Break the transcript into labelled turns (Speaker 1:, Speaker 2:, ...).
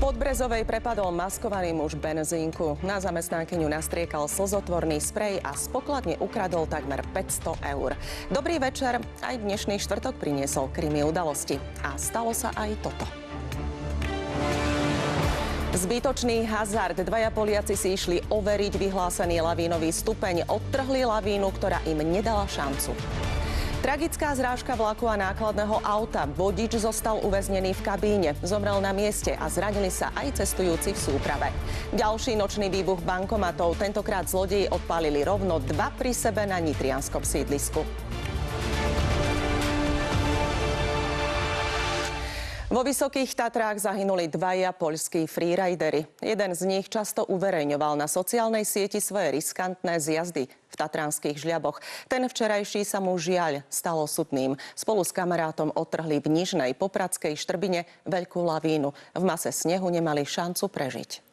Speaker 1: Podbrezovej prepadol maskovaný muž benzínku. Na zamestnankyňu nastriekal slzotvorný sprej a z pokladne ukradol takmer 500 eur. Dobrý večer, aj dnešný štvrtok priniesol krimi udalosti. A stalo sa aj toto. Zbytočný hazard. Dvaja Poliaci si išli overiť vyhlásený lavínový stupeň. Odtrhli lavínu, ktorá im nedala šancu. Tragická zrážka vlaku a nákladného auta. Vodič zostal uväznený v kabíne. Zomrel na mieste a zranili sa aj cestujúci v súprave. Ďalší nočný výbuch bankomatov. Tentokrát zlodeji odpálili rovno dva pri sebe na nitrianskom sídlisku. Vo Vysokých Tatrách zahynuli dvaja poľskí freerideri. Jeden z nich často uverejňoval na sociálnej sieti svoje riskantné zjazdy v tatranských žľaboch. Ten včerajší sa mu žiaľ stal osudným. Spolu s kamarátom odtrhli v nižnej popradskej štrbine veľkú lavínu. V mase snehu nemali šancu prežiť.